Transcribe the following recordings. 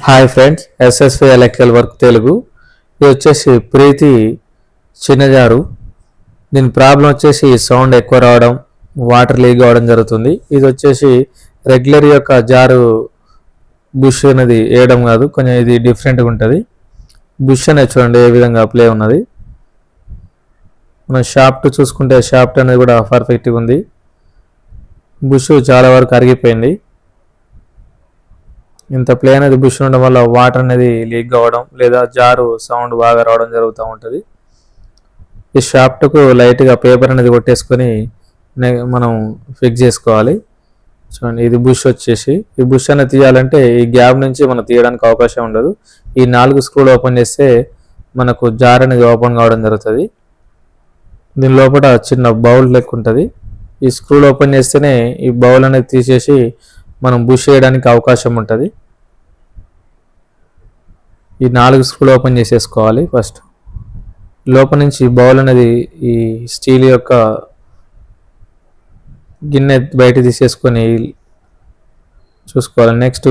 Hi friends, SSV electrical work Telugu. ఇది వచ్చేసి ప్రీతి చిన్నజారు. దీని ప్రాబ్లం వచ్చేసి సౌండ్ ఎక్కువ రావడం, వాటర్ లీక్ అవ్వడం జరుగుతుంది. ఇది వచ్చేసి రెగ్యులర్ యొక్క జారు బుష్ అనేది వేయడం కాదు, కొంచెం ఇది డిఫరెంట్గా ఉంటుంది. బుష్ అనేది చూడండి ఏ విధంగా ప్లే ఉన్నది. మనం షాఫ్ట్ చూసుకుంటే షాఫ్ట్ అనేది కూడా పర్ఫెక్ట్గా ఉంది. బుష్ చాలా వరకు అరిగిపోయింది. ఇంత ప్లే అనేది బుష్ ఉండడం వల్ల వాటర్ అనేది లీక్ అవ్వడం లేదా జారు సౌండ్ బాగా రావడం జరుగుతూ ఉంటుంది. ఈ షాఫ్ట్కు లైట్గా పేపర్ అనేది కొట్టేసుకొని మనం ఫిక్స్ చేసుకోవాలి. చూడండి, ఇది బుష్ వచ్చేసి ఈ బుష్ అనేది తీయాలంటే ఈ గ్యాప్ నుంచి మనం తీయడానికి అవకాశం ఉండదు. ఈ 4 స్క్రూలు ఓపెన్ చేస్తే మనకు జార్ అనేది ఓపెన్ కావడం జరుగుతుంది. దీని లోపల చిన్న బౌల్ లెక్క ఉంటుంది. ఈ స్క్రూలు ఓపెన్ చేస్తేనే ఈ బౌల్ అనేది తీసేసి మనం బుష్ చేయడానికి అవకాశం ఉంటుంది. ఈ 4 స్క్రూలు ఓపెన్ చేసేసుకోవాలి. ఫస్ట్ లోపల నుంచి బౌల్ అనేది ఈ స్టీల్ యొక్క గిన్నె బయట తీసేసుకొని చూసుకోవాలి. నెక్స్ట్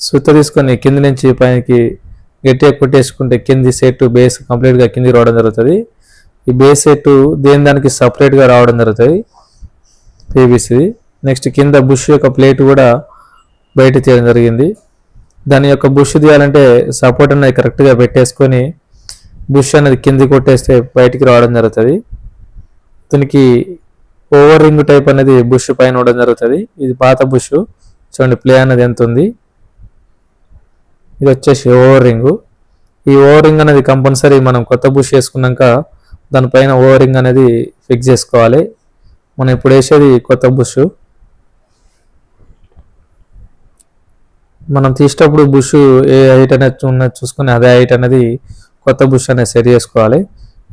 సుత్త తీసుకొని కింద నుంచి పైనకి గట్టిగా కొట్టేసుకుంటే కింది సెట్ బేస్ కంప్లీట్గా కిందికి రావడం జరుగుతుంది. ఈ బేస్ సెట్ దానికి సపరేట్గా రావడం జరుగుతుంది పీవీసీ. నెక్స్ట్ కింద బుష్ యొక్క ప్లేట్ కూడా బయట తీయడం జరిగింది. దాని యొక్క బుష్ తీయాలంటే సపోర్ట్ అనేది కరెక్ట్గా పెట్టేసుకొని బుష్ అనేది కింది కొట్టేస్తే బయటికి రావడం జరుగుతుంది. దీనికి ఓవర్ రింగ్ టైప్ అనేది బుష్ పైన ఉండడం జరుగుతుంది. ఇది పాత బుష్. చూడండి ప్లే అనేది ఎంత ఉంది. ఇది వచ్చేసి ఓవర్ రింగ్. ఈ ఓవర్ రింగ్ అనేది కంపల్సరీ మనం కొత్త బుష్ వేసుకున్నాక దానిపైన ఓవర్ రింగ్ అనేది ఫిక్స్ చేసుకోవాలి. మనం ఇప్పుడు వేసేది కొత్త బుష్. మనం తీసేటప్పుడు బుష్ ఏ హైట్ అనేది ఉన్నది చూసుకుని అదే హైట్ అనేది కొత్త బుష్ అనేది సెట్ చేసుకోవాలి.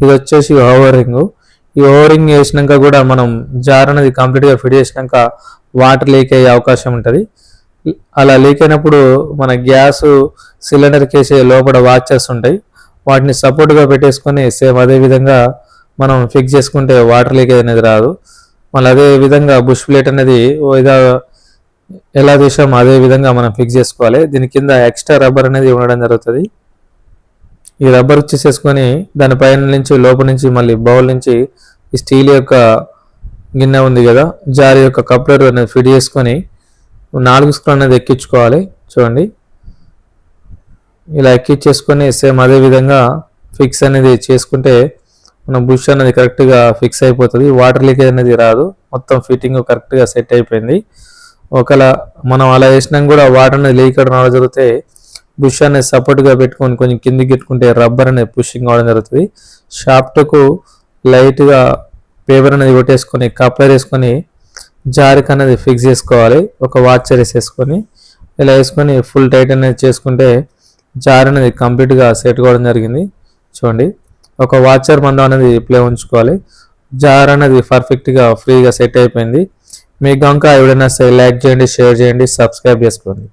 ఇది వచ్చేసి ఓవర్ రింగ్. ఈ ఓవర్ రింగ్ వేసినాక కూడా మనం జార్ అనేది కంప్లీట్గా ఫిట్ చేసినాక వాటర్ లీక్ అయ్యే అవకాశం ఉంటుంది. అలా లీక్ అయినప్పుడు మన గ్యాస్ సిలిండర్కి వేసే లోపల వాచర్స్ ఉంటాయి, వాటిని సపోర్ట్గా పెట్టేసుకొని సేమ్ అదే విధంగా మనం ఫిక్స్ చేసుకుంటే వాటర్ లీకేజ్ అనేది రాదు. మళ్ళీ అదే విధంగా బుష్ ప్లేట్ అనేది ఎలా తీసామో అదే విధంగా మనం ఫిక్స్ చేసుకోవాలి. దీని కింద ఎక్స్ట్రా రబ్బర్ అనేది ఉండడం జరుగుతుంది. ఈ రబ్బర్ వచ్చేసేసుకొని దానిపైన నుంచి లోపల నుంచి మళ్ళీ బౌల్ నుంచి ఈ స్టీల్ యొక్క గిన్నె ఉంది కదా, జారి యొక్క కప్లర్ అనేది ఫిట్ చేసుకొని 4 స్క్రూ అనేది ఎక్కించుకోవాలి. చూడండి, ఇలా ఎక్కించేసుకొని సేమ్ అదే విధంగా ఫిక్స్ అనేది చేసుకుంటే మన బుష్ అనేది కరెక్ట్గా ఫిక్స్ అయిపోతుంది. వాటర్ లీకేజ్ అనేది రాదు. మొత్తం ఫిట్టింగ్ కరెక్ట్గా సెట్ అయిపోయింది. ఒకవేళ మనం అలా వేసినా కూడా వాటర్ అనేది లీక్ అవడం రావడం జరిగితే బుష్ అనేది సపోర్ట్గా పెట్టుకొని కొంచెం కిందికి పెట్టుకుంటే రబ్బర్ అనేది పుషింగ్ అవడం జరుగుతుంది. షాఫ్ట్కు లైట్గా పేపర్ అనేది కొట్టేసుకొని కప్లర్ వేసుకొని జారికి అనేది ఫిక్స్ చేసుకోవాలి. ఒక వాచర్ వేసేసుకొని ఇలా వేసుకొని ఫుల్ టైట్ అనేది చేసుకుంటే జార్ అనేది కంప్లీట్గా సెట్ కావడం జరిగింది. చూడండి, ఒక వాచర్ మందం అనేది ప్లే ఉంచుకోవాలి. జార్ అనేది పర్ఫెక్ట్గా ఫ్రీగా సెట్ అయిపోయింది. మీకు కనుక ఎవరైనా లైక్ చేయండి, షేర్ చేయండి, సబ్స్క్రైబ్ చేసుకోండి.